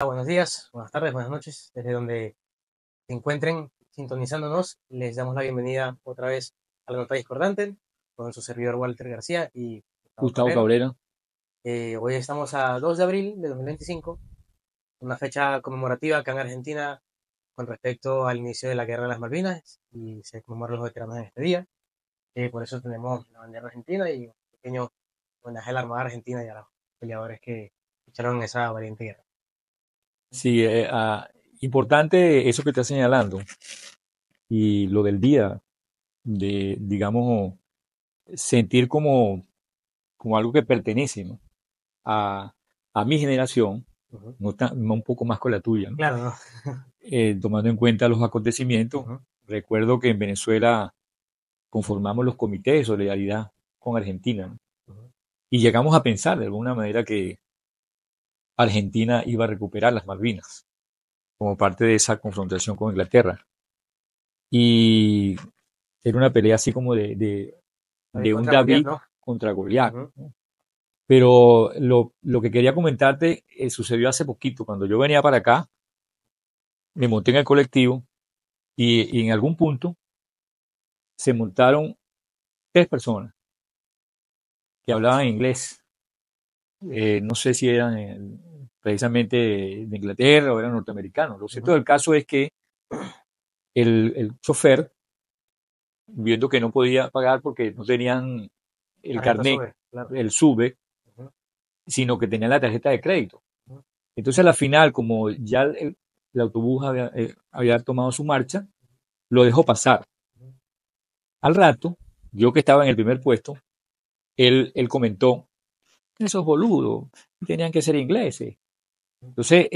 Buenos días, buenas tardes, buenas noches, desde donde se encuentren sintonizándonos. Les damos la bienvenida otra vez a la Nota Discordante con su servidor Walter García y Gustavo Gustavo Cabrera. Cabrera. Hoy estamos a 2 de abril de 2025, una fecha conmemorativa acá en Argentina con respecto al inicio de la Guerra de las Malvinas y se conmemoran los veteranos en este día. Por eso tenemos la bandera argentina y un pequeño homenaje a la Armada Argentina y a los peleadores que lucharon en esa valiente guerra. Sí, importante eso que estás señalando y lo del día, de, digamos, sentir como algo que pertenece, ¿no? a, a mi generación, Ujú. no un poco más con la tuya, ¿no? Claro, ¿no? Tomando en cuenta los acontecimientos. Ujú. Recuerdo que en Venezuela conformamos los comités de solidaridad con Argentina, ¿no? Ujú. Y llegamos a pensar de alguna manera que Argentina iba a recuperar las Malvinas como parte de esa confrontación con Inglaterra. Y era una pelea así como David de un contra Goliat, David ¿no? contra Goliat. Ujú. Pero lo que quería comentarte sucedió hace poquito. Cuando yo venía para acá, me monté en el colectivo y en algún punto se montaron tres personas que hablaban inglés. No sé si eran precisamente de Inglaterra o eran norteamericanos. Lo cierto Ujú. del caso es que el chofer, viendo que no podía pagar porque no tenían el Tarjeta carnet, sube, claro. el SUBE, Ujú. sino que tenían la tarjeta de crédito. Ujú. Entonces, a la final, como ya el autobús había tomado su marcha, lo dejó pasar. Ujú. Al rato, yo que estaba en el primer puesto, él comentó, esos boludos tenían que ser ingleses. Entonces,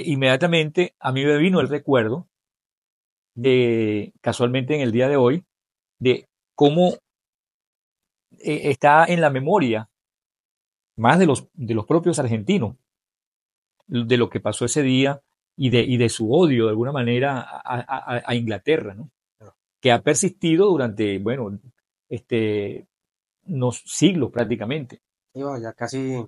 inmediatamente a mí me vino el recuerdo de, casualmente en el día de hoy, de cómo está en la memoria más de los propios argentinos, de lo que pasó ese día y de su odio de alguna manera a Inglaterra, ¿no? Claro. Que ha persistido durante, bueno, este, unos siglos prácticamente. Y bueno, ya casi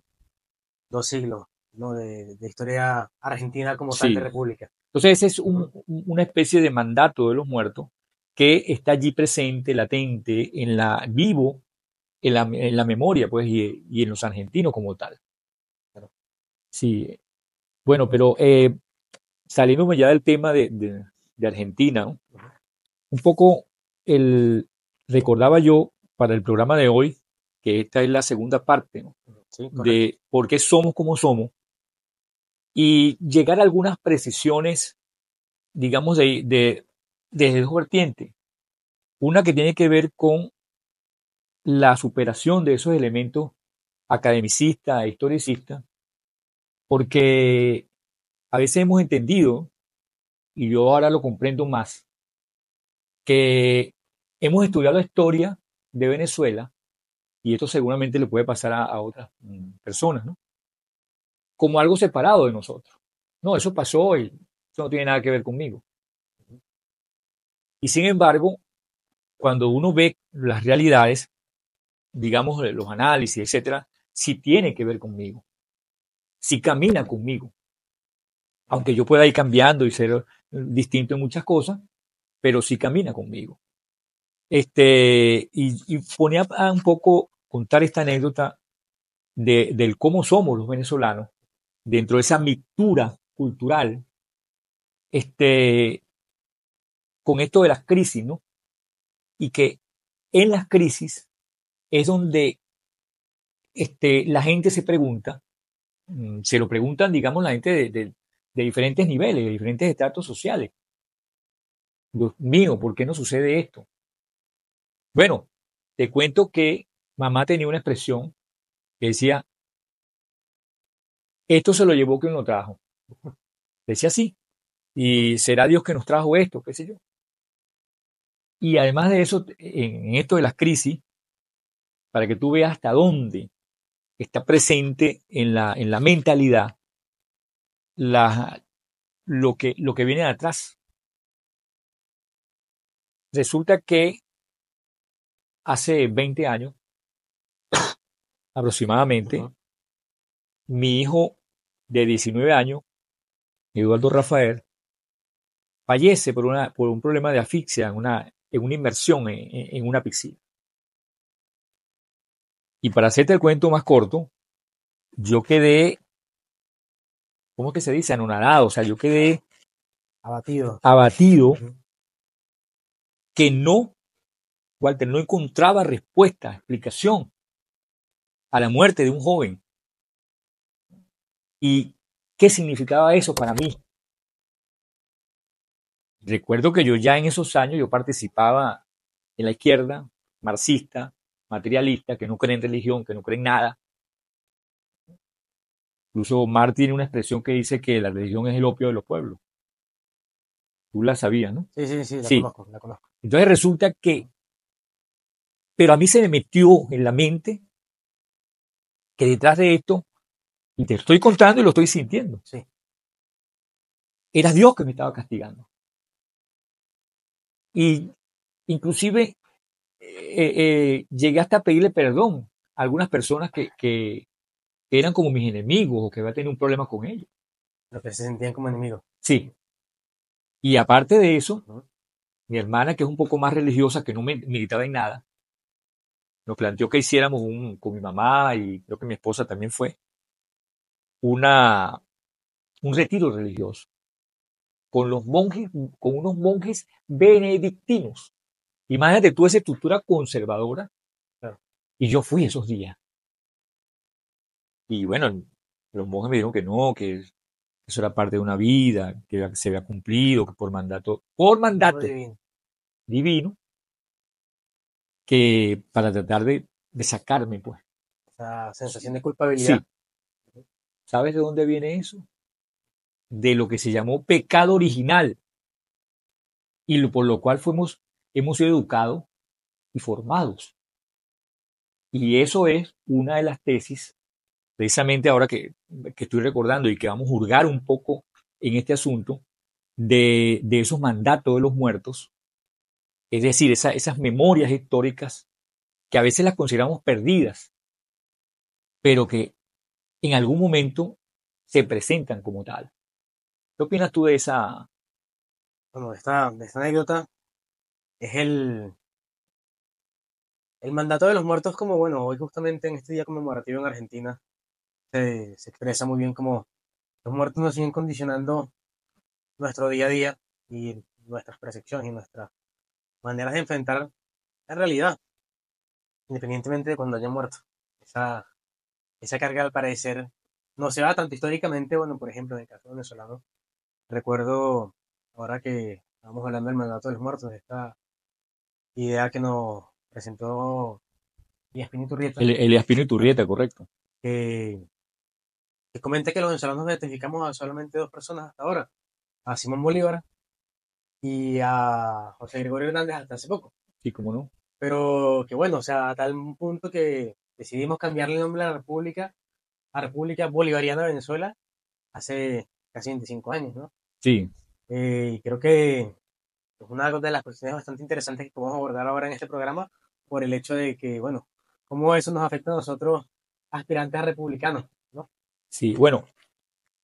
2 siglos, ¿no? de historia argentina como tal de Sí. república. Entonces ese es Ujú. una especie de mandato de los muertos que está allí presente, latente, vivo en la memoria, pues, y en los argentinos como tal. Claro. Sí. Bueno, pero saliéndome ya del tema de Argentina, ¿no? Ujú. Un poco recordaba yo para el programa de hoy que esta es la segunda parte, ¿no? Ujú. Sí, correcto. De por qué somos como somos y llegar a algunas precisiones, digamos, desde dos vertientes. Una que tiene que ver con la superación de esos elementos academicistas e historicistas, porque a veces hemos entendido, y yo ahora lo comprendo más, que hemos estudiado la historia de Venezuela, y esto seguramente le puede pasar a otras personas, ¿no? Como algo separado de nosotros. No, eso pasó y eso no tiene nada que ver conmigo. Ujú. Y sin embargo, cuando uno ve las realidades, digamos, los análisis, etcétera, sí tiene que ver conmigo, sí camina conmigo, aunque yo pueda ir cambiando y ser distinto en muchas cosas, pero sí camina conmigo. Y ponía a un poco contar esta anécdota del cómo somos los venezolanos dentro de esa mixtura cultural, este, con esto de las crisis, ¿no? Y que en las crisis es donde la gente se pregunta, se lo preguntan, digamos, la gente de diferentes niveles, de diferentes estratos sociales. Dios mío, ¿por qué no sucede esto? Bueno, te cuento que mamá tenía una expresión que decía, esto se lo llevó quien lo trajo. Decía así, Ujú. y será Dios que nos trajo esto, qué sé yo. Y además de eso, en esto de las crisis, para que tú veas hasta dónde está presente en la mentalidad la, lo que viene de atrás. Resulta que hace 20 años aproximadamente, Ujú. mi hijo de 19 años Eduardo Rafael, fallece por un problema de asfixia en una inmersión en una piscina. Y para hacerte el cuento más corto, yo quedé, ¿cómo es que se dice? Anonadado, o sea, yo quedé Abatido. abatido Ujú. que no, Walter, no encontraba respuesta, explicación a la muerte de un joven. ¿Y qué significaba eso para mí? Recuerdo que yo ya en esos años yo participaba en la izquierda, marxista, materialista, que no cree en religión, que no cree en nada. Incluso Marx tiene una expresión que dice que la religión es el opio de los pueblos. Tú la sabías, ¿no? Sí, sí, sí, la Sí. conozco, la conozco. Entonces resulta que, pero a mí se me metió en la mente que detrás de esto, y te estoy contando y lo estoy sintiendo, Sí. era Dios que me estaba castigando. Y inclusive llegué hasta a pedirle perdón a algunas personas que eran como mis enemigos o que había tenido un problema con ellos. Los que se sentían como enemigos. Sí. Y aparte de eso, Ujú. mi hermana, que es un poco más religiosa, que no me militaba en nada, nos planteó que hiciéramos con mi mamá y creo que mi esposa también fue, una, un retiro religioso con los monjes, con unos monjes benedictinos. Imagínate tú esa estructura conservadora. Claro. Y yo fui esos días. Y bueno, los monjes me dijeron que no, que eso era parte de una vida, que se había cumplido, que por Algo mandato divino. divino, que para tratar de sacarme, pues. Esa sensación de culpabilidad. Sí, ¿sabes de dónde viene eso? De lo que se llamó pecado original y por lo cual hemos sido educados y formados. Y eso es una de las tesis, precisamente ahora que estoy recordando y que vamos a hurgar un poco en este asunto, de esos mandatos de los muertos, es decir, esas memorias históricas que a veces las consideramos perdidas, pero que en algún momento se presentan como tal. ¿Qué opinas tú de esa? Bueno, esta anécdota es el mandato de los muertos, como bueno, hoy justamente en este día conmemorativo en Argentina se expresa muy bien como los muertos nos siguen condicionando nuestro día a día y nuestras percepciones y nuestras maneras de enfrentar la realidad, independientemente de cuando hayan muerto. Esa, esa carga al parecer no se va tanto históricamente, bueno, por ejemplo, en el caso venezolano, recuerdo ahora que estamos hablando del mandato de los muertos, esta idea que nos presentó Espíritu Rieta, El Espino Iturrieta, correcto. que, que comenta que los venezolanos identificamos a solamente dos personas hasta ahora, a Simón Bolívar y a José Gregorio Hernández hasta hace poco. Sí, cómo no. Pero que bueno, o sea, a tal punto que decidimos cambiarle el nombre a República Bolivariana de Venezuela hace casi 25 años, ¿no? Sí, Y creo que es una de las cuestiones bastante interesantes que podemos abordar ahora en este programa por el hecho de que, bueno, cómo eso nos afecta a nosotros aspirantes a republicanos, ¿no? sí. Bueno,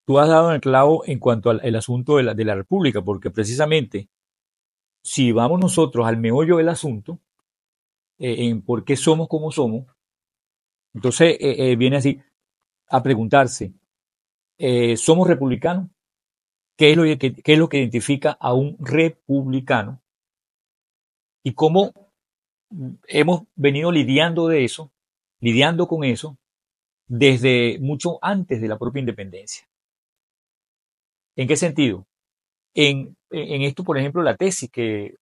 tú has dado en el clavo en cuanto al el asunto de la República, porque precisamente si vamos nosotros al meollo del asunto, en por qué somos como somos, entonces viene así a preguntarse, ¿somos republicanos? ¿Qué es lo que identifica a un republicano? ¿Y cómo hemos venido lidiando con eso desde mucho antes de la propia independencia? ¿En qué sentido? En esto, por ejemplo, la tesis que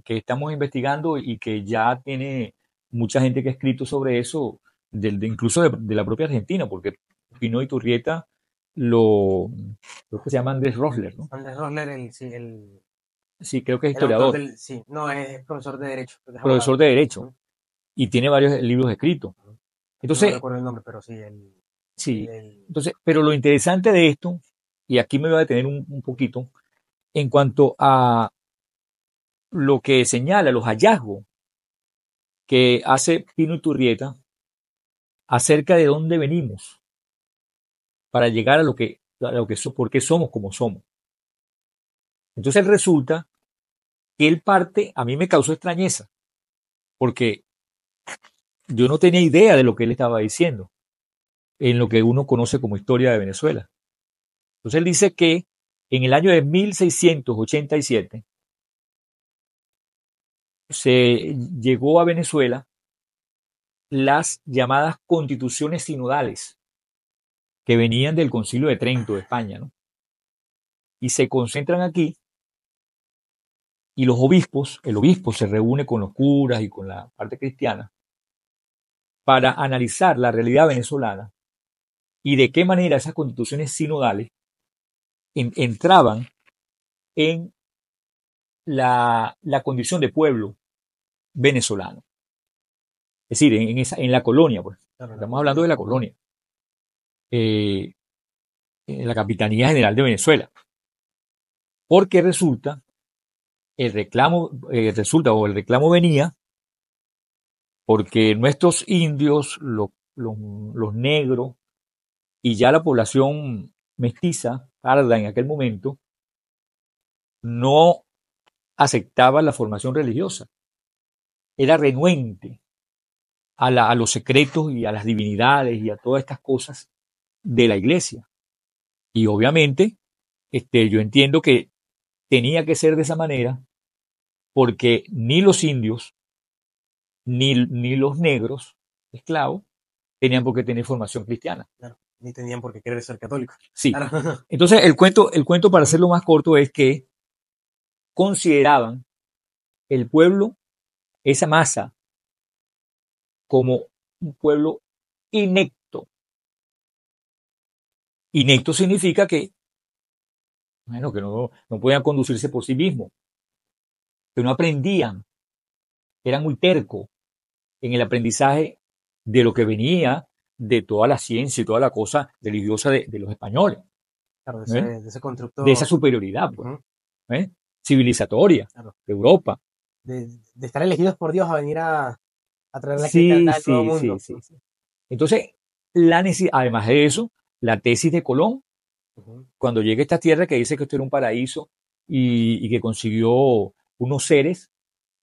estamos investigando y que ya tiene mucha gente que ha escrito sobre eso, incluso de la propia Argentina, porque Pino Iturrieta creo que se llama Andrés Rosler, ¿no? Andrés Rosler, sí, Sí, creo que es el autor historiador, del, sí, no, es profesor de Derecho, es profesor abogado. de Derecho, Ujú, y tiene varios libros escritos. ujú. No Entonces, recuerdo el nombre, pero sí, sí, el- entonces, pero lo interesante de esto, y aquí me voy a detener un poquito, en cuanto a lo que señala, los hallazgos que hace Pino Iturrieta acerca de dónde venimos para llegar a lo que por qué somos como somos. Entonces resulta que él parte, a mí me causó extrañeza, porque yo no tenía idea de lo que él estaba diciendo en lo que uno conoce como historia de Venezuela. Entonces él dice que en el año de 1687 se llegó a Venezuela las llamadas constituciones sinodales que venían del Concilio de Trento de España, ¿no? Y se concentran aquí y los obispos, el obispo se reúne con los curas y con la parte cristiana para analizar la realidad venezolana y de qué manera esas constituciones sinodales entraban en la condición de pueblo venezolano. Es decir, en la colonia, pues. Claro, Estamos hablando de la colonia. En la Capitanía General de Venezuela. Porque resulta, el reclamo venía porque nuestros indios, los negros y ya la población mestiza, parda en aquel momento, no aceptaba la formación religiosa. Era renuente a los secretos y a las divinidades y a todas estas cosas de la iglesia. Y obviamente, yo entiendo que tenía que ser de esa manera porque ni los indios ni los negros esclavos tenían por qué tener formación cristiana. Claro, ni tenían por qué querer ser católicos. Sí. Claro. Entonces, el cuento, para hacerlo más corto, es que consideraban el pueblo, esa masa, como un pueblo inecto. Inecto significa que, bueno, que no podían conducirse por sí mismos, que no aprendían, eran muy tercos en el aprendizaje de lo que venía de toda la ciencia y toda la cosa religiosa de los españoles. Claro, ¿Eh? de ese constructo. De esa superioridad, pues, uh-huh. Civilizatoria, claro, de Europa. de estar elegidos por Dios a venir a traer la Sí, cristiandad al nuevo sí, mundo. sí, sí. Entonces, además de eso, la tesis de Colón, Uh-huh. cuando llega a esta tierra, que dice que esto era un paraíso y que consiguió unos seres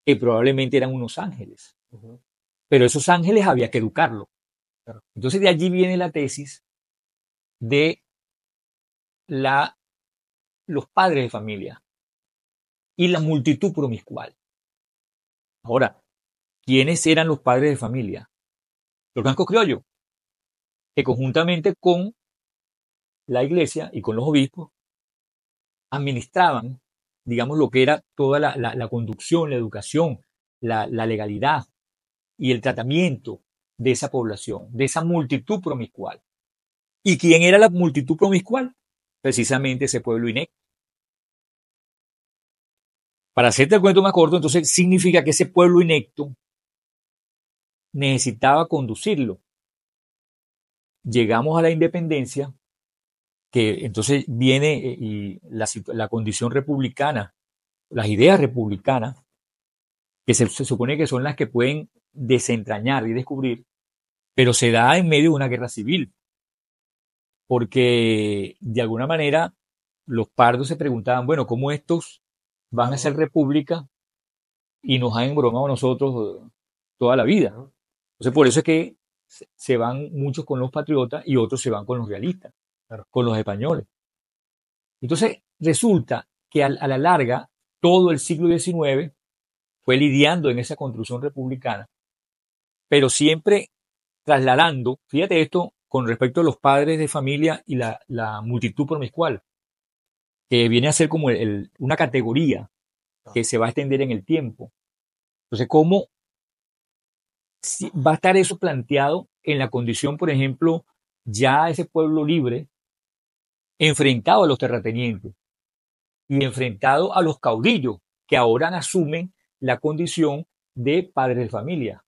que probablemente eran unos ángeles. Uh-huh. Pero esos ángeles había que educarlos. Claro. Entonces, de allí viene la tesis de los padres de familia y la multitud promiscual. Ahora, ¿quiénes eran los padres de familia? Los blancos criollos, que conjuntamente con la iglesia y con los obispos administraban, digamos, lo que era toda la conducción, la educación, la legalidad y el tratamiento de esa población, de esa multitud promiscual. ¿Y quién era la multitud promiscual? Precisamente ese pueblo inecto. Para hacerte el cuento más corto, entonces significa que ese pueblo inecto necesitaba conducirlo. Llegamos a la independencia, que entonces viene y la condición republicana, las ideas republicanas, que se supone que son las que pueden desentrañar y descubrir, pero se da en medio de una guerra civil, porque de alguna manera los pardos se preguntaban, bueno, ¿cómo estos van a ser república y nos han embromado a nosotros toda la vida? Entonces, por eso es que se van muchos con los patriotas y otros se van con los realistas, con los españoles. Entonces, resulta que a la larga, todo el siglo XIX fue lidiando en esa construcción republicana, pero siempre trasladando, fíjate esto, con respecto a los padres de familia y la multitud promiscual, que viene a ser como una categoría que se va a extender en el tiempo. Entonces, ¿cómo va a estar eso planteado en la condición, por ejemplo, ya ese pueblo libre, enfrentado a los terratenientes y enfrentado a los caudillos que ahora asumen la condición de padres de familia?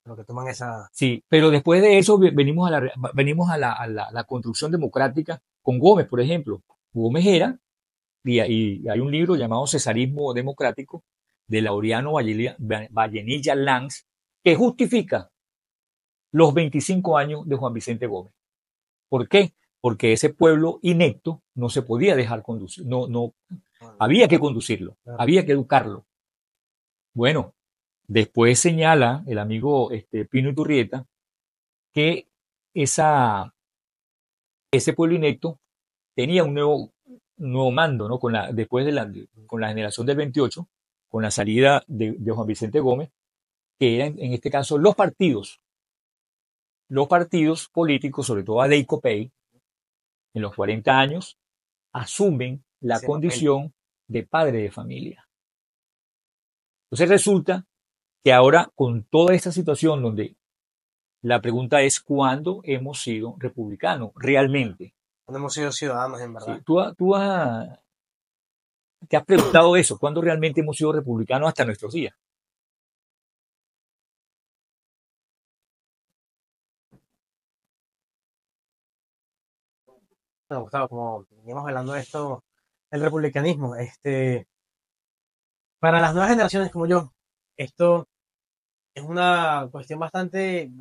Lo que toman esa... Sí, pero después de eso venimos a la construcción democrática con Gómez, por ejemplo. Gómez era, y hay un libro llamado Cesarismo Democrático de Laureano Vallenilla Lanz, que justifica los 25 años de Juan Vicente Gómez. ¿Por qué? porque ese pueblo inecto no se podía dejar conducir, no, Bueno, había que conducirlo, claro. había que educarlo. Bueno, después señala el amigo Pino Iturrieta que ese pueblo inecto tenía un nuevo mando, ¿no? Después con la generación del 28, con la salida de Juan Vicente Gómez, que eran en este caso los partidos políticos, sobre todo Adey Copey, en los 40 años, asumen la Ese papel. condición de padre de familia. Entonces resulta que ahora con toda esta situación donde la pregunta es cuándo hemos sido republicanos realmente. No hemos sido ciudadanos, en verdad. ¿Sí? ¿Te has preguntado eso? ¿Cuándo realmente hemos sido republicanos hasta nuestros días? Bueno, Gustavo, como veníamos hablando de esto, el republicanismo, para las nuevas generaciones como yo, esto es una cuestión bastante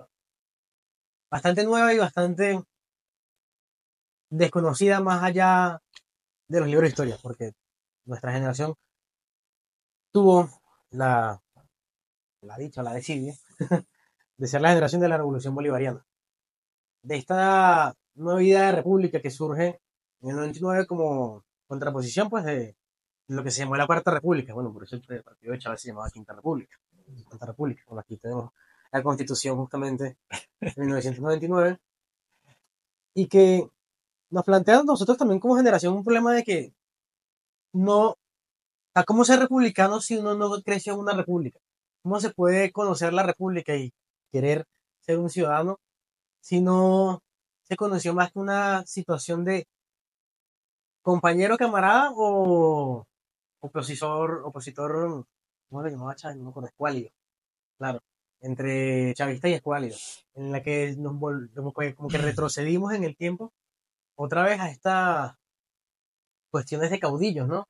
nueva y bastante desconocida más allá de los libros de historia, porque nuestra generación tuvo la, la dicha, la desidia, de ser la generación de la revolución bolivariana. De esta nueva idea de república que surge en el 99 como contraposición pues de lo que se llamó la Cuarta República. Bueno, por eso el partido de Chávez se llamaba Quinta República. Quinta República. Bueno, aquí tenemos la Constitución justamente de 1999 y que nos plantea a nosotros también como generación un problema de que no, a cómo ser republicano si uno no creció en una república. ¿Cómo se puede conocer la república y querer ser un ciudadano si no se conoció más que una situación de compañero, camarada o opositor, ¿cómo le llamaba Chávez? No me acuerdo, escuálido, claro, entre chavista y escuálido, en la que como que retrocedimos en el tiempo otra vez a estas cuestiones de caudillos, ¿no? O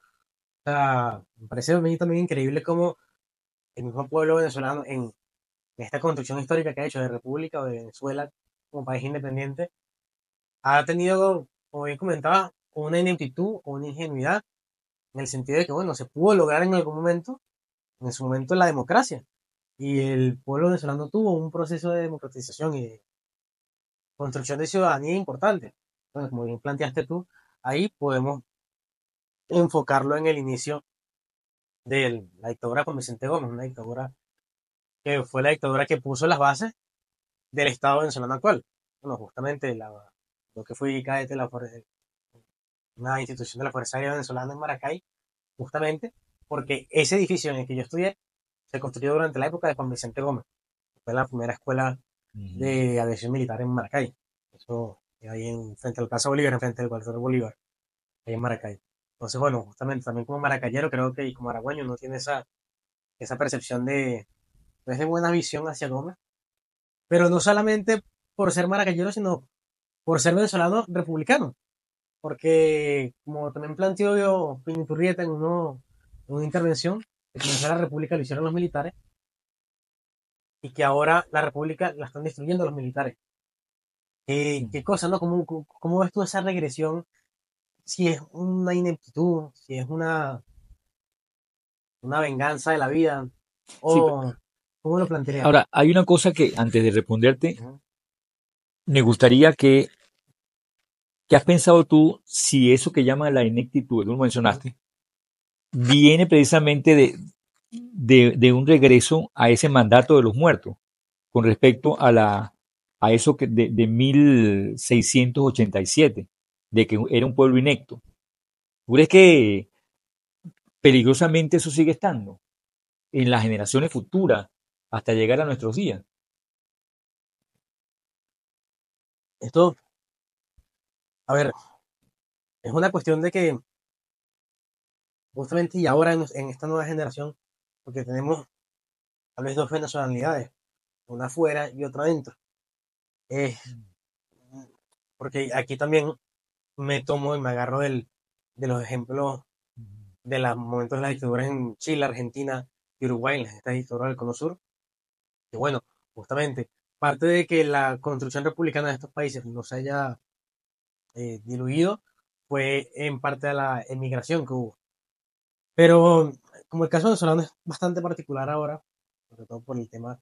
sea, me parece a mí también increíble cómo el mismo pueblo venezolano en esta construcción histórica que ha hecho de República o de Venezuela como país independiente, ha tenido, como bien comentaba, una ineptitud o una ingenuidad en el sentido de que, bueno, se pudo lograr en algún momento, en su momento, la democracia. Y el pueblo venezolano tuvo un proceso de democratización y de construcción de ciudadanía importante. Entonces, como bien planteaste tú, ahí podemos enfocarlo en el inicio de la dictadura con Vicente Gómez, una dictadura que fue la dictadura que puso las bases del Estado venezolano actual. Bueno, justamente lo que fue ICAET, una institución de la Fuerza Aérea Venezolana en Maracay, justamente porque ese edificio en el que yo estudié se construyó durante la época de Juan Vicente Gómez. Fue la primera escuela Uh-huh. de aviación militar en Maracay. Eso ahí frente al Plaza Bolívar, enfrente del cuartel Bolívar, ahí en Maracay. Entonces, bueno, justamente también como maracayero creo que y como aragüeño no tiene esa percepción de buena visión hacia Gómez, pero no solamente por ser maracayero, sino por ser venezolano republicano, porque como también planteó yo Pinturrieta en una intervención, que comenzó la república lo hicieron los militares y que ahora la república la están destruyendo los militares. ¿Qué cosa, no? ¿Cómo ves tú esa regresión? Si es una ineptitud, si es una venganza de la vida, Sí, o cómo lo plantearías. ahora, hay una cosa que antes de responderte, Ujú. me gustaría ¿qué has pensado tú si eso que llaman la ineptitud, tú lo Ujú. mencionaste, viene precisamente de un regreso a ese mandato de los muertos, con respecto a eso de 1687, de que era un pueblo inecto? ¿Tú crees que peligrosamente eso sigue estando en las generaciones futuras hasta llegar a nuestros días? Esto, a ver, es una cuestión de que justamente y ahora en esta nueva generación, porque tenemos tal vez dos nacionalidades, una afuera y otra adentro. Es porque aquí también me tomo y me agarro de los ejemplos de los momentos de las dictaduras en Chile, Argentina y Uruguay, en estas dictaduras del Cono Sur, que bueno, justamente parte de que la construcción republicana de estos países no se haya diluido fue en parte de la emigración que hubo. Pero como el caso venezolano es bastante particular ahora, sobre todo por el tema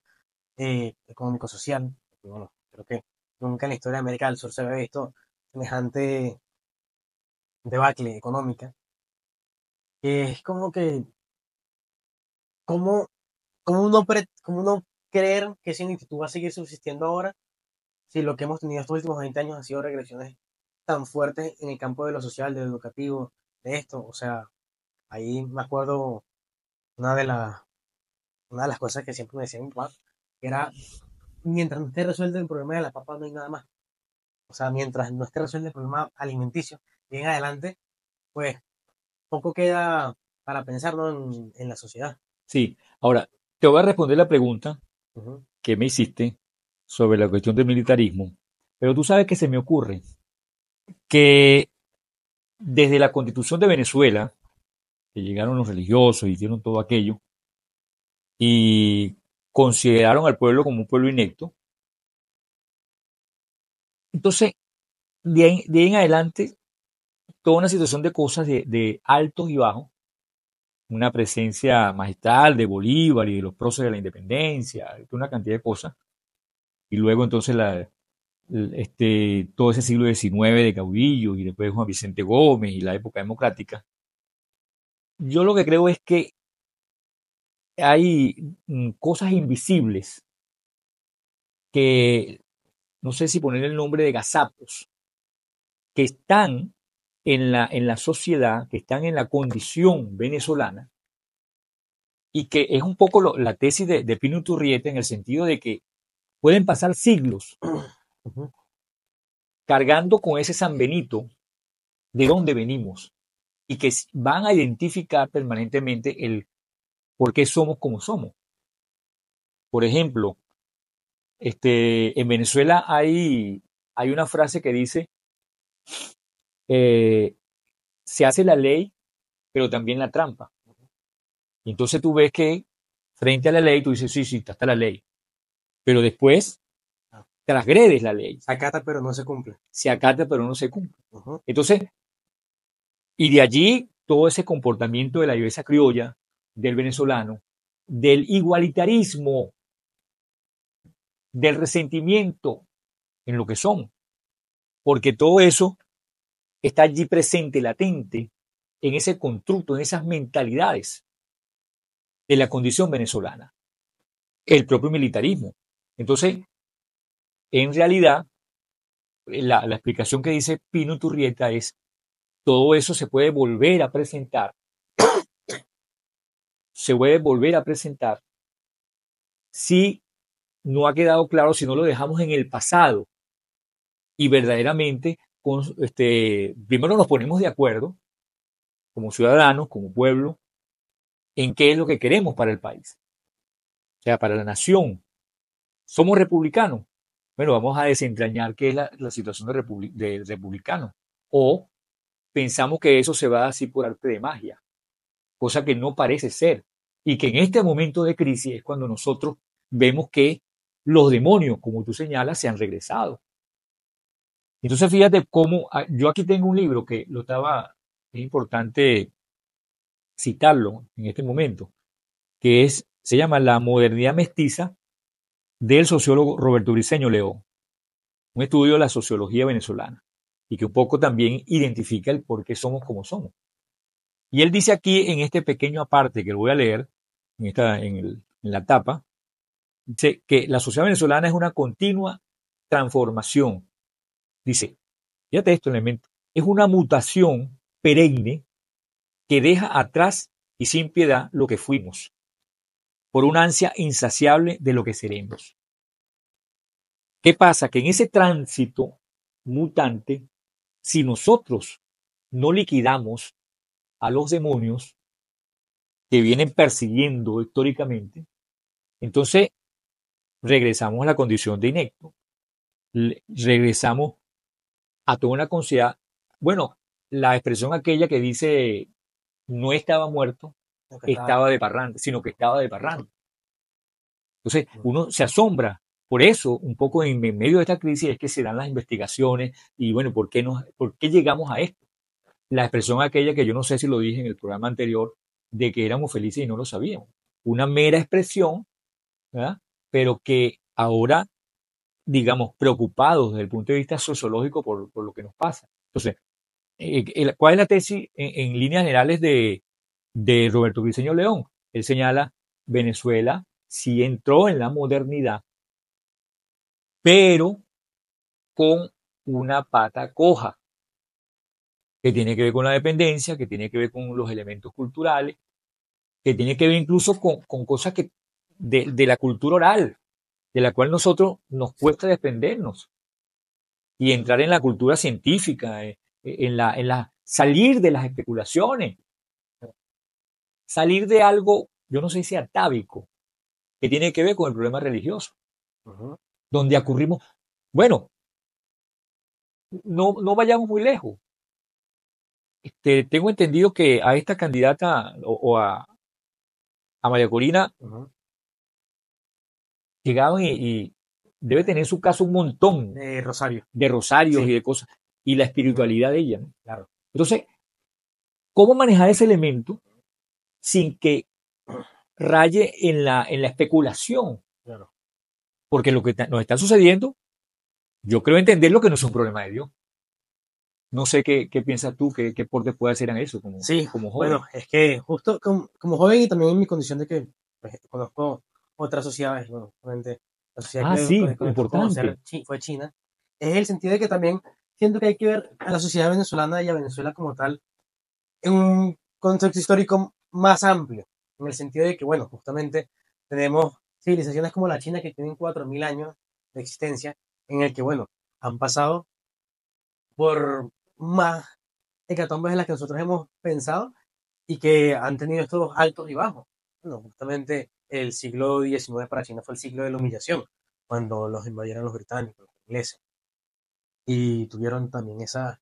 económico-social, porque, bueno, creo que nunca en la historia de América del Sur se había visto semejante debacle económica, que es como que, ¿cómo, cómo uno creer que esa actitud va a seguir subsistiendo ahora si lo que hemos tenido estos últimos 20 años han sido regresiones tan fuertes en el campo de lo social, de lo educativo, de esto? O sea, ahí me acuerdo una de las, una de las cosas que siempre me decía mi papá, que era, mientras no esté resuelto el problema de la papa, no hay nada más. O sea, mientras no esté resuelto el problema alimenticio, bien adelante, pues poco queda para pensar, ¿no? En la sociedad. Sí, ahora te voy a responder la pregunta Ujú. que me hiciste sobre la cuestión del militarismo, pero tú sabes que se me ocurre que desde la Constitución de Venezuela, que llegaron los religiosos y hicieron todo aquello, y consideraron al pueblo como un pueblo inecto, entonces de ahí en adelante toda una situación de cosas de altos y bajos, una presencia magistral de Bolívar y de los próceres de la independencia, una cantidad de cosas, y luego entonces todo ese siglo XIX de caudillos y después Juan Vicente Gómez y la época democrática. Yo lo que creo es que hay cosas invisibles que, no sé si poner el nombre de gazapos, que están en la sociedad, que están en la condición venezolana, y que es un poco la tesis de Pino Turrieta en el sentido de que pueden pasar siglos Ujú. cargando con ese San Benito de dónde venimos y que van a identificar permanentemente el por qué somos como somos. Por ejemplo, en Venezuela hay una frase que dice, eh, se hace la ley, pero también la trampa. Y entonces tú ves que frente a la ley tú dices, sí, sí, está la ley, pero después Ah, transgredes la ley, se acata, pero no se cumple. se acata, pero no se cumple. Ujú. Entonces, y de allí todo ese comportamiento de la viveza criolla, del venezolano, del igualitarismo, del resentimiento en lo que son, porque todo eso está allí presente, latente, en ese constructo, en esas mentalidades de la condición venezolana, el propio militarismo. Entonces, en realidad, la explicación que dice Pino Turrieta es, todo eso se puede volver a presentar, se puede volver a presentar si no ha quedado claro, si no lo dejamos en el pasado y verdaderamente primero nos ponemos de acuerdo como ciudadanos, como pueblo, en qué es lo que queremos para el país, o sea, para la nación. ¿Somos republicanos? Bueno, vamos a desentrañar qué es la situación de republicano. O pensamos que eso se va así por arte de magia, cosa que no parece ser. Y que en este momento de crisis es cuando nosotros vemos que los demonios, como tú señalas, se han regresado. Entonces fíjate cómo yo aquí tengo un libro que es importante citarlo en este momento, se llama La modernidad mestiza del sociólogo Roberto Briceño León, un estudio de la sociología venezolana y que un poco también identifica el por qué somos como somos. Y él dice aquí en este pequeño aparte que lo voy a leer, en la tapa, dice que la sociedad venezolana es una continua transformación. Dice, fíjate esto, elemento, es una mutación perenne que deja atrás y sin piedad lo que fuimos, por una ansia insaciable de lo que seremos. ¿Qué pasa? Que en ese tránsito mutante, si nosotros no liquidamos a los demonios que vienen persiguiendo históricamente, entonces regresamos a la condición de inecto, regresamos a toda una conciencia. Bueno, la expresión aquella que dice no estaba muerto, Lo que estaba estaba aquí. de parranda, sino que estaba de parranda. Entonces Ujú. uno se asombra por eso, un poco en medio de esta crisis es que se dan las investigaciones y bueno, por qué llegamos a esto? La expresión aquella que yo no sé si lo dije en el programa anterior, de que éramos felices y no lo sabíamos. Una mera expresión, ¿verdad? Pero que ahora, digamos, preocupados desde el punto de vista sociológico por lo que nos pasa. Entonces, ¿cuál es la tesis en líneas generales de Roberto Briceño León? Él señala, Venezuela sí entró en la modernidad, pero con una pata coja, que tiene que ver con la dependencia, que tiene que ver con los elementos culturales, que tiene que ver incluso con cosas de la cultura oral, de la cual nosotros nos cuesta desprendernos y entrar en la cultura científica, salir de las especulaciones, salir de algo, yo no sé si atávico, que tiene que ver con el problema religioso, Ujú. donde ocurrimos, bueno, no vayamos muy lejos. Tengo entendido que a esta candidata o a María Corina Ujú. llegaban y debe tener en su caso un montón Rosario, de rosarios sí, y de cosas, y la espiritualidad de ella, ¿no? claro. Entonces, ¿cómo manejar ese elemento sin que raye en la especulación? Claro. Porque lo que nos está sucediendo, yo creo entender lo que no es un problema de Dios. No sé qué piensas tú, qué aporte puede hacer en eso Sí, como bueno, joven. es que justo como joven y también en mi condición de que pues, conozco otras sociedades, bueno, obviamente la sociedad Ah, sí, que me tocó importante. conocer fue China, es el sentido de que también siento que hay que ver a la sociedad venezolana y a Venezuela como tal en un contexto histórico más amplio, en el sentido de que, bueno, justamente tenemos civilizaciones como la China que tienen 4.000 años de existencia, en el que, bueno, han pasado por más hecatombes de las que nosotros hemos pensado y que han tenido estos altos y bajos. Bueno, justamente el siglo XIX para China fue el siglo de la humillación, cuando los invadieron los británicos, los ingleses, y tuvieron también esa,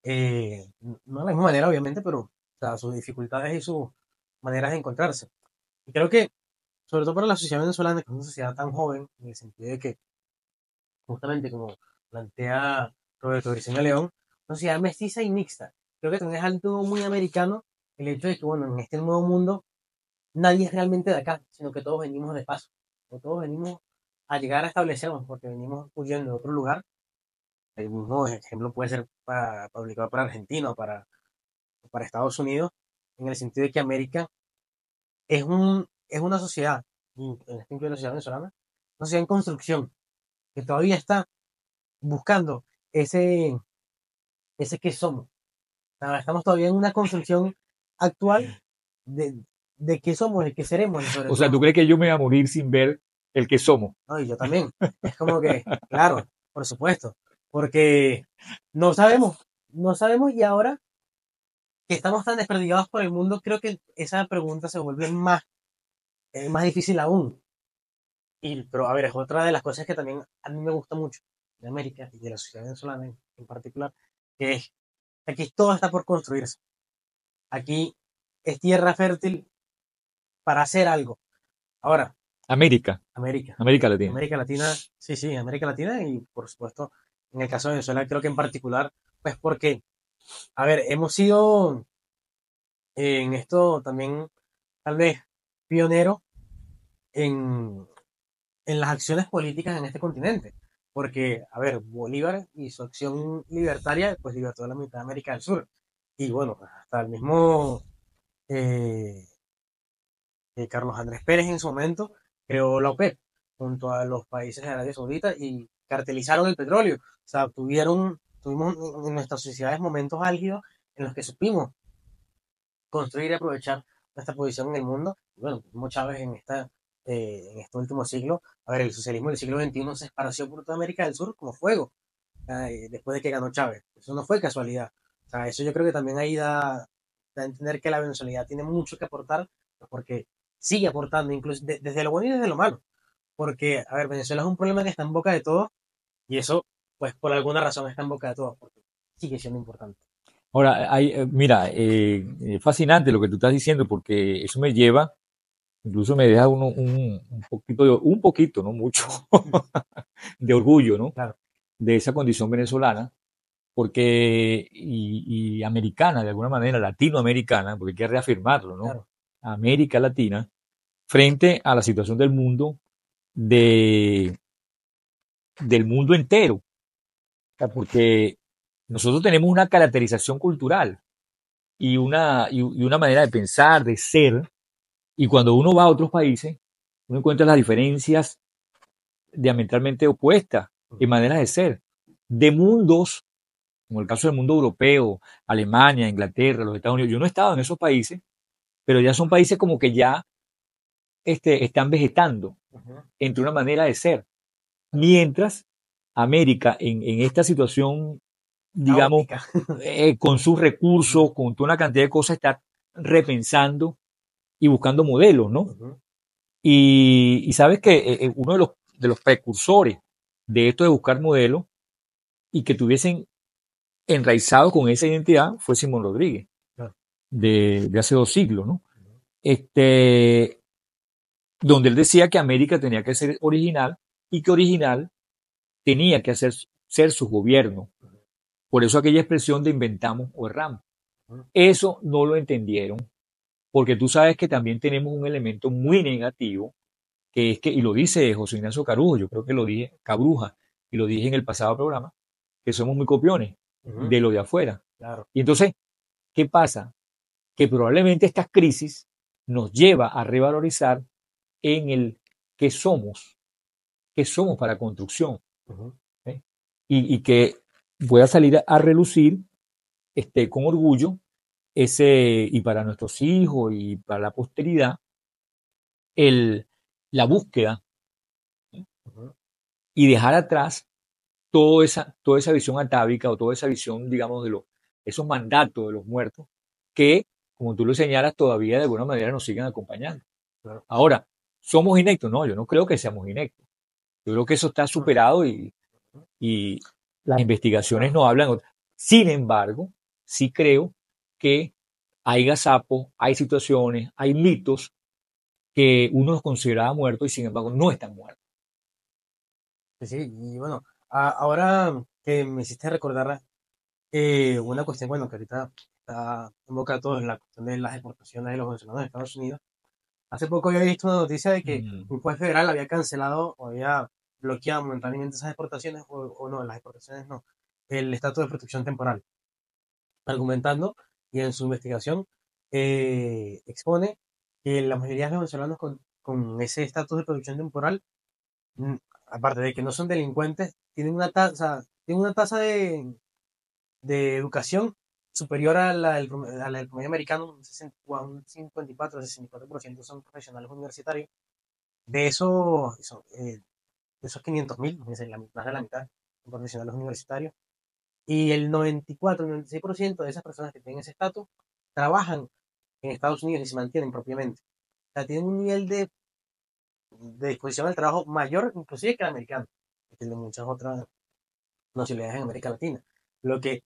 no de la misma manera obviamente, pero o sea, sus dificultades y sus maneras de encontrarse. Y creo que, sobre todo para la sociedad venezolana, que es una sociedad tan joven, en el sentido de que, justamente como plantea Roberto Briceño León, una sociedad mestiza y mixta. Creo que también es algo muy americano el hecho de que, bueno, en este nuevo mundo nadie es realmente de acá, sino que todos venimos de paso, o todos venimos a llegar a establecernos, porque venimos huyendo de otro lugar. El mismo ejemplo puede ser aplicado para Argentina o para Estados Unidos, en el sentido de que América es una sociedad, y en este incluye la sociedad venezolana, una sociedad en construcción, que todavía está buscando ese, ese que somos. O sea, estamos todavía en una construcción actual de, de qué somos, de qué seremos, y sobre O sea, ¿tú todo. crees que yo me voy a morir sin ver el que somos? No, y yo también. Es como que, claro, por supuesto, porque no sabemos, no sabemos y ahora que estamos tan desperdigados por el mundo, creo que esa pregunta se vuelve más difícil aún. Pero a ver, es otra de las cosas que también a mí me gusta mucho de América y de la sociedad venezolana en particular, que es que aquí todo está por construirse. Aquí es tierra fértil para hacer algo. Ahora, América, América. América Latina. América Latina, sí, sí, América Latina y por supuesto, en el caso de Venezuela, creo que en particular, pues porque, a ver, hemos sido en esto también, tal vez, pioneros en, en las acciones políticas en este continente. Porque, a ver, Bolívar y su acción libertaria, pues libertó la mitad de América del Sur. Y bueno, hasta el mismo eh, Carlos Andrés Pérez en su momento creó la OPEP junto a los países de Arabia Saudita y cartelizaron el petróleo. O sea, tuvimos en nuestras sociedades momentos álgidos en los que supimos construir y aprovechar nuestra posición en el mundo. Y bueno, como Chávez en este último siglo, a ver, el socialismo del siglo XXI se esparció por toda América del Sur como fuego, después de que ganó Chávez. Eso no fue casualidad. O sea, eso yo creo que también ahí da a entender que la venezolana tiene mucho que aportar, porque sigue aportando, incluso desde lo bueno y desde lo malo. Porque, a ver, Venezuela es un problema que está en boca de todos, y eso, pues por alguna razón está en boca de todos, porque sigue siendo importante. Ahora, mira, fascinante lo que tú estás diciendo porque eso me lleva Incluso me deja un poquito, no mucho, de orgullo, ¿no? Claro, De esa condición venezolana, porque, y americana, de alguna manera, latinoamericana, porque hay que reafirmarlo, ¿no? claro. América Latina, frente a la situación del mundo, de, del mundo entero. O sea, porque nosotros tenemos una caracterización cultural y una manera de pensar, de ser, y cuando uno va a otros países, uno encuentra las diferencias diametralmente opuestas en Ujú. maneras de ser, de mundos, como el caso del mundo europeo, Alemania, Inglaterra, los Estados Unidos. Yo no he estado en esos países, pero ya son países como que ya están vegetando Ujú. entre una manera de ser. Claro. Mientras América, en esta situación, digamos, Caótica. con sus Ujú. recursos, con toda una cantidad de cosas, está repensando y buscando modelos, ¿no? Ujú. Y sabes que uno de los precursores de esto de buscar modelos y que tuviesen enraizado con esa identidad fue Simón Rodríguez, Claro. de hace 2 siglos, ¿no? Ujú. Este, donde él decía que América tenía que ser original y que original tenía que ser su gobierno. Ujú. Por eso aquella expresión de inventamos o erramos. Ujú. Eso no lo entendieron, porque tú sabes que también tenemos un elemento muy negativo, que es que, y lo dice José Ignacio Carujo, yo creo que lo dije, Cabruja, y lo dije en el pasado programa, que somos muy copiones Ujú. de lo de afuera. Claro. Y entonces, ¿qué pasa? Que probablemente esta crisis nos lleva a revalorizar en el qué somos para construcción, Ujú. ¿eh? Y que pueda salir a relucir con orgullo y para nuestros hijos y para la posteridad, el, la búsqueda Ujú. y dejar atrás toda esa visión atávica o toda esa visión, digamos, esos mandatos de los muertos que, como tú lo señalas, todavía de alguna manera nos siguen acompañando. Claro. Ahora, ¿somos inectos? No, yo no creo que seamos inectos. Yo creo que eso está Ujú. superado y las investigaciones no hablan. Sin embargo, sí creo que hay gazapos, hay situaciones, hay mitos que uno los consideraba muertos y sin embargo no están muertos. Sí, sí, y bueno, ahora que me hiciste recordar una cuestión, bueno, que ahorita está en boca de todos, la cuestión de las exportaciones de los venezolanos de Estados Unidos. Hace poco había visto una noticia de que Mm, un juez federal había cancelado o había bloqueado momentáneamente esas exportaciones, o no, las exportaciones no, el estatus de protección temporal, argumentando y en su investigación expone que la mayoría de los venezolanos con ese estatus de protección temporal, mm, aparte de que no son delincuentes, tienen una tasa de educación superior a la del promedio americano, un 54 64% son profesionales universitarios. De de esos 500.000, más de la mitad son profesionales universitarios. Y el 94, 96% de esas personas que tienen ese estatus trabajan en Estados Unidos y se mantienen propiamente. O sea, tienen un nivel de disposición al trabajo mayor, inclusive que el americano, que el de muchas otras nacionalidades en América Latina. Lo que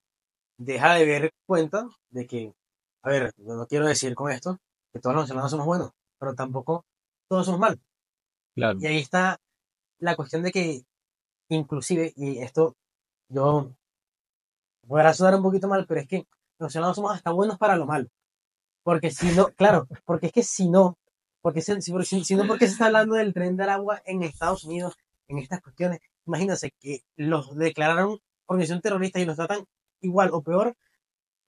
deja de ver cuenta de que, a ver, yo no quiero decir con esto que todos los venezolanos somos buenos, pero tampoco todos somos malos. Y claro. ahí está la cuestión de que, inclusive, y esto yo podrá sonar un poquito mal, pero es que los venezolanos somos hasta buenos para lo malo. Porque si no, claro, porque es que si no, si no, porque se está hablando del tren del agua en Estados Unidos, en estas cuestiones. Imagínense que los declararon organización terrorista y los tratan igual o peor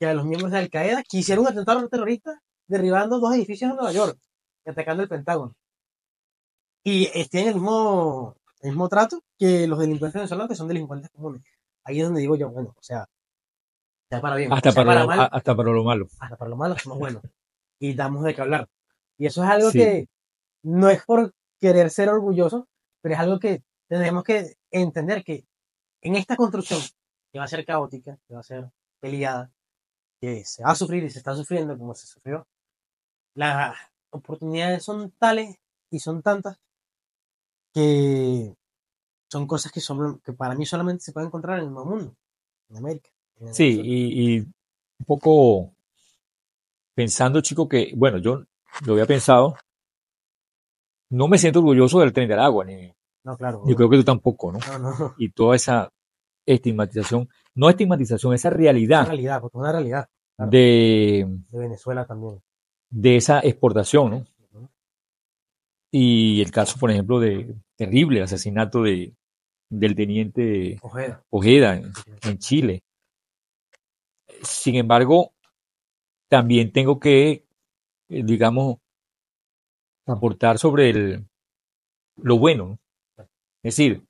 que a los miembros de Al Qaeda que hicieron un atentado terrorista derribando dos edificios en Nueva York y atacando el Pentágono. Y tienen el mismo trato que los delincuentes venezolanos, que son delincuentes comunes. Ahí es donde digo yo, bueno, o sea para bien, o sea para mal, Hasta para lo malo. hasta para lo malo somos buenos. Y damos de qué hablar. Y eso es algo Sí, que no es por querer ser orgulloso, pero es algo que tenemos que entender que en esta construcción, que va a ser caótica, que va a ser peleada, que se va a sufrir y se está sufriendo como se sufrió, las oportunidades son tales y son tantas que son cosas que para mí solamente se pueden encontrar en el Nuevo Mundo, en América, en sí, Venezuela. y un poco pensando, chico, que, bueno, yo lo había pensado, No me siento orgulloso del Tren de Aragua, ni No, claro, yo creo que tú tampoco, ¿no? no, no, Y toda esa estigmatización, no estigmatización, esa esa realidad realidad, porque es una realidad, claro, de, de Venezuela también. de esa exportación, ¿no? Ujú. Y el caso, por ejemplo, de terrible asesinato del teniente Ojeda. Ojeda en Chile. Sin embargo, también tengo que, digamos, aportar sobre lo bueno, ¿no? Es decir,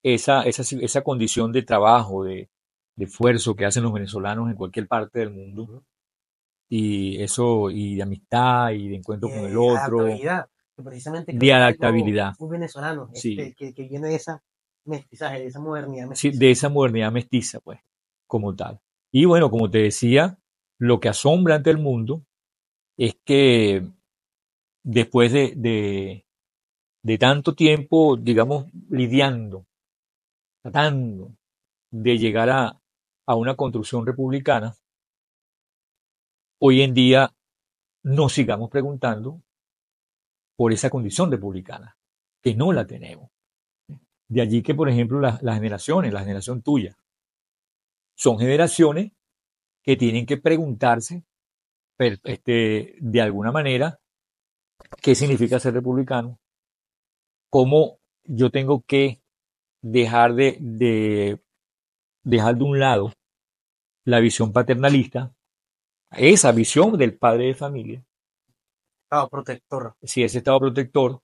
esa condición de trabajo, de esfuerzo que hacen los venezolanos en cualquier parte del mundo, Ujú. y eso, y de amistad, y de encuentro Y con el otro, adaptabilidad, que precisamente creo de que es algo adaptabilidad, muy venezolano, sí, que viene de esa mestizaje, de esa modernidad sí, mestiza. de esa modernidad mestiza, pues, como tal. Y bueno, como te decía, lo que asombra ante el mundo es que después de tanto tiempo, digamos, lidiando, tratando de llegar a una construcción republicana, hoy en día nos sigamos preguntando por esa condición republicana, que no la tenemos. De allí que, por ejemplo, las generaciones, la generación tuya, son generaciones que tienen que preguntarse, de alguna manera, qué significa ser republicano, cómo yo tengo que dejar dejar de un lado la visión paternalista, esa visión del padre de familia, Estado protector. si ese estado protector,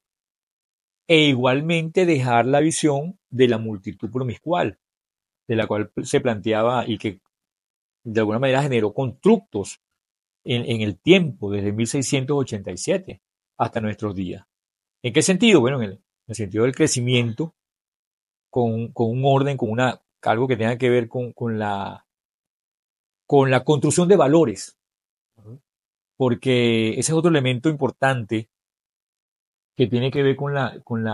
e igualmente dejar la visión de la multitud promiscual, de la cual se planteaba y que de alguna manera generó constructos en el tiempo, desde 1687 hasta nuestros días. ¿En qué sentido? Bueno, en el sentido del crecimiento con un orden, algo que tenga que ver con la construcción de valores, Ujú. porque ese es otro elemento importante que tiene que ver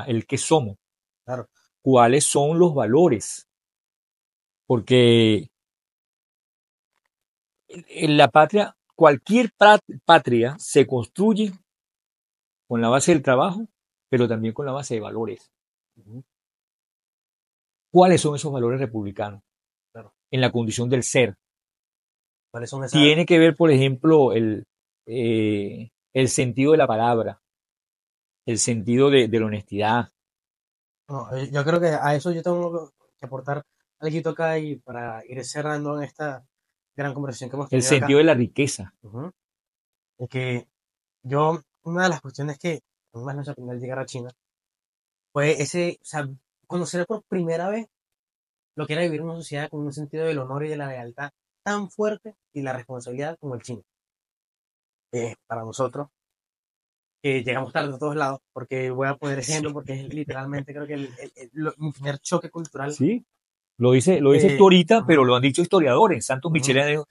el que somos, Claro, cuáles son los valores, porque en la patria, cualquier patria se construye con la base del trabajo, pero también con la base de valores. ujú, ¿Cuáles son esos valores republicanos? claro. En la condición del ser. ¿Cuáles son esas? Tiene que ver, por ejemplo, el sentido de la palabra, el sentido de la honestidad, No, yo creo que a eso yo tengo que aportar algo acá y para ir cerrando en esta gran conversación que hemos el tenido acá. sentido de la riqueza. Ujú. Es que yo, una de las cuestiones que más me sorprendió al llegar a China fue ese, o sea, conocer por primera vez lo que era vivir en una sociedad con un sentido del honor y de la lealtad tan fuerte y la responsabilidad como el chino. Para nosotros, que llegamos tarde a todos lados, porque voy a poner Sí, ejemplo, porque es literalmente creo que mi primer choque cultural. sí. Lo dices tú eh, ahorita, pero ujú, lo han dicho historiadores. Santos ujú, Michelena dijo,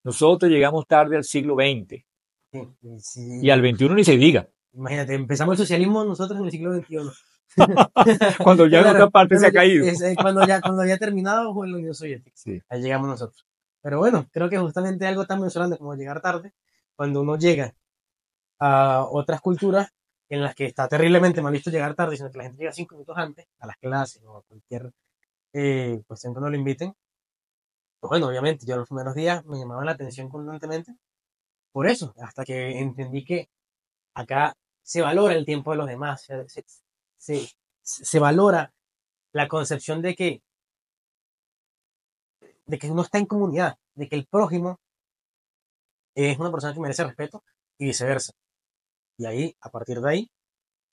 nosotros llegamos tarde al siglo XX sí, y al sí, XXI ni se diga, imagínate, empezamos el socialismo nosotros en el siglo XXI. cuando ya en Claro, otra parte se ha caído. cuando ya terminado fue la Unión Soviética. Sí. Ahí llegamos nosotros. Pero bueno, creo que justamente algo tan mencionante como llegar tarde, cuando uno llega a otras culturas en las que está terriblemente mal visto llegar tarde, sino que la gente llega 5 minutos antes a las clases o a cualquier cuestión que no lo inviten. Pues bueno, obviamente, yo los primeros días me llamaban la atención constantemente por eso, hasta que entendí que acá se valora el tiempo de los demás, se, se valora la concepción de que uno está en comunidad, de que el prójimo es una persona que merece respeto y viceversa. Y ahí, a partir de ahí,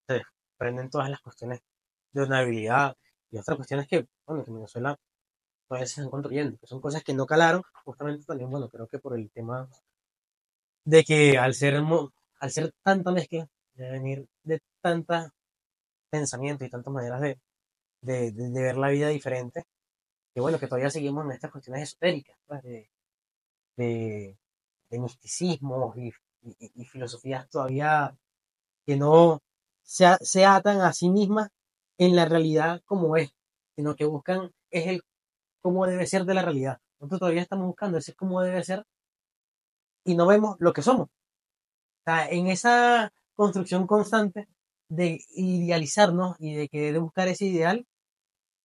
se desprenden todas las cuestiones de honorabilidad y otras cuestiones que, bueno, que en Venezuela todavía se están construyendo, que son cosas que no calaron, justamente también, bueno, creo que por el tema de que al ser tanta mezcla, de venir de tantos pensamientos y tantas maneras de ver la vida diferente, que bueno, que todavía seguimos en estas cuestiones esotéricas, pues, de, de misticismo y filosofías todavía que no se atan a sí mismas en la realidad como es, sino que buscan es el cómo debe ser de la realidad. Nosotros todavía estamos buscando ese cómo debe ser y no vemos lo que somos. O sea, en esa construcción constante de idealizarnos y de querer buscar ese ideal,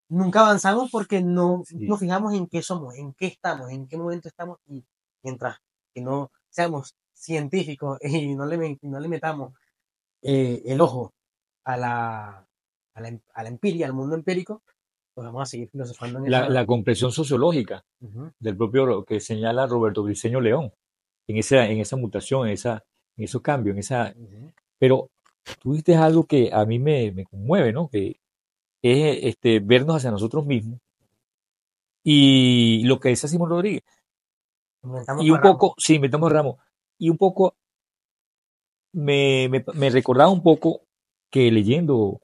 nunca avanzamos porque no Sí. nos fijamos en qué somos, en qué estamos, en qué momento estamos, y mientras que no seamos científicos y no le metamos el ojo a la empiria, al mundo empírico, pues vamos a seguir filosofando en esa... La comprensión sociológica Ujú, del propio que señala Roberto Briceño León, en esa mutación, en esos cambios, ujú. pero tú dijiste algo que a mí me conmueve, ¿no? Que es vernos hacia nosotros mismos y lo que decía Simón Rodríguez. Inventamos Y un por ramos. poco, sí, metemos Ramos, y un poco me recordaba un poco que leyendo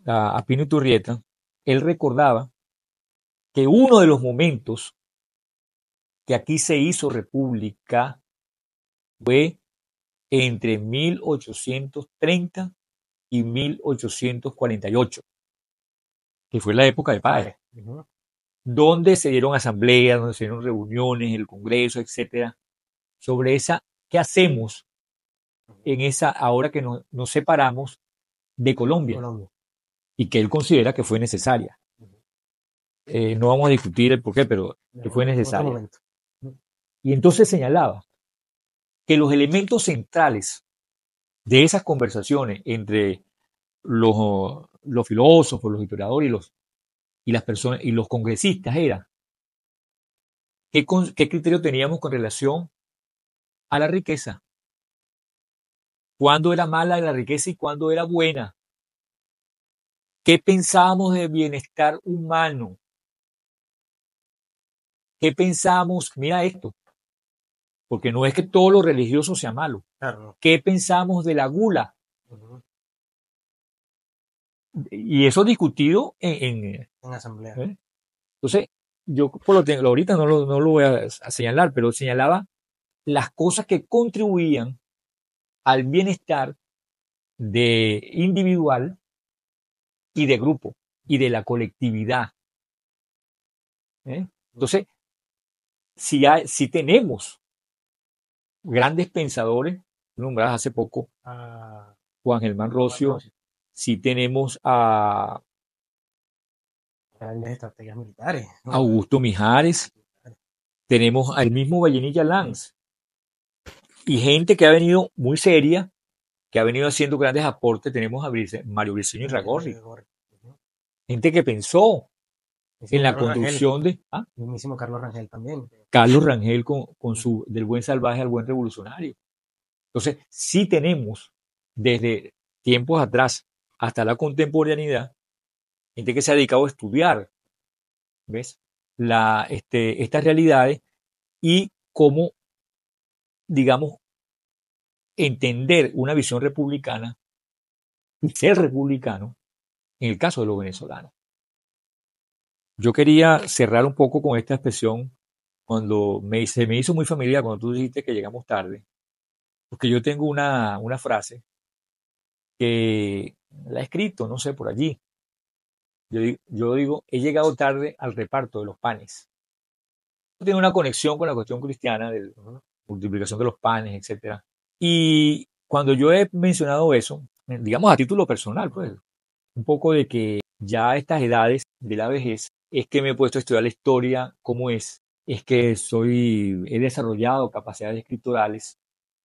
a Pino Iturrieta, él recordaba que uno de los momentos que aquí se hizo república fue entre 1830 y 1848, que fue la época de Páez, Vale. Ujú. donde se dieron asambleas, donde se dieron reuniones, el Congreso, etcétera, sobre qué hacemos en ahora que nos separamos de Colombia, Colombia. y que él considera que fue necesaria. Ujú. No vamos a discutir el porqué, pero que fue En otro necesaria. momento. Ujú. Y entonces señalaba que los elementos centrales de esas conversaciones entre los filósofos, los historiadores y las personas y los congresistas era qué criterio teníamos con relación a la riqueza, cuándo era mala la riqueza y cuándo era buena, qué pensábamos de bienestar humano, qué pensábamos, mira esto, porque no es que todo lo religioso sea malo, Claro, no. qué pensamos de la gula, Ujú. y eso discutido En asamblea. ¿eh? Entonces, yo por lo tengo, ahorita no lo voy a señalar, pero señalaba las cosas que contribuían al bienestar de individual y de grupo y de la colectividad. ¿Eh? Entonces, si tenemos grandes pensadores, nombradas hace poco, Ah, Juan Germán Rocio, Rocio. si tenemos a Grandes estrategias militares. ¿No? Augusto Mijares, tenemos al mismo Vallenilla Lanz, y gente que ha venido muy seria, que ha venido haciendo grandes aportes. Tenemos a Mario Briceño Irragorri, Ujú. gente que pensó en Mismísimo la Carlos Rangel. construcción de Mismísimo Carlos Rangel también. Carlos Rangel con Ujú. su del buen salvaje al buen revolucionario. Entonces, sí tenemos desde tiempos atrás hasta la contemporaneidad gente que se ha dedicado a estudiar, ¿ves? Estas realidades y cómo, digamos, entender una visión republicana y ser republicano en el caso de los venezolanos. Yo quería cerrar un poco con esta expresión cuando se me hizo muy familiar cuando tú dijiste que llegamos tarde, porque yo tengo una frase que la he escrito, no sé, por allí. Yo digo, he llegado tarde al reparto de los panes. Tiene una conexión con la cuestión cristiana de Ujú. multiplicación de los panes, etcétera. Y cuando yo he mencionado eso, digamos a título personal, pues, un poco de que ya a estas edades de la vejez es que me he puesto a estudiar la historia, cómo es que he desarrollado capacidades escritorales,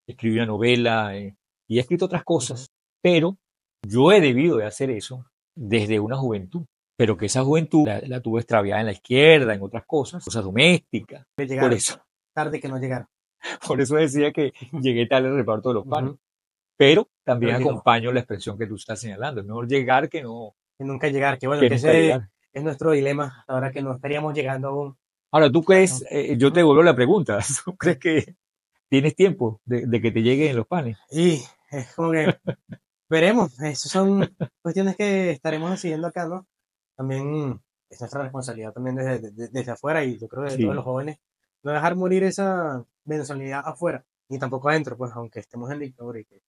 escribí una novela y he escrito otras Ujú. cosas, pero yo he debido de hacer eso desde una juventud, pero que esa juventud la tuve extraviada en la izquierda, en otras cosas domésticas. De Por llegar eso, tarde que no llegar. por eso decía que llegué tarde al reparto de los panes. Ujú. Pero Pero también llegó. acompaño la expresión que tú estás señalando. Es mejor llegar Que nunca llegar. Que bueno, que que nunca ese llegar. es nuestro dilema hasta ahora que no estaríamos llegando aún. Ahora, ¿tú crees, ¿No? yo te Ujú. devuelvo la pregunta, ¿tú crees que tienes tiempo de que te lleguen los panes? Y es como que veremos. Esas son cuestiones que estaremos decidiendo acá, ¿no? También es nuestra responsabilidad también desde afuera, y yo creo que de todos los Sí, jóvenes, no dejar morir esa venezolidad afuera, ni tampoco adentro, pues aunque estemos en dictadura y que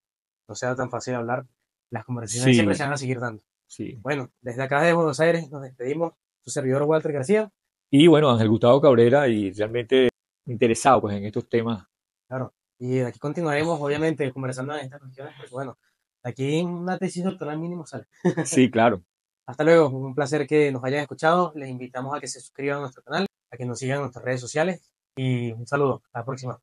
no sea tan fácil hablar, las conversaciones siempre se sí, van a seguir dando. sí. Bueno, desde acá de Buenos Aires nos despedimos, su servidor Walter García, Y bueno, Ángel Gustavo Cabrera, y realmente interesado pues en estos temas. claro, y de aquí continuaremos obviamente conversando en estas cuestiones, porque bueno, Aquí una tesis doctoral mínimo sale. Sí, claro. Hasta luego, un placer que nos hayan escuchado. Les invitamos a que se suscriban a nuestro canal, a que nos sigan en nuestras redes sociales y un saludo. Hasta la próxima.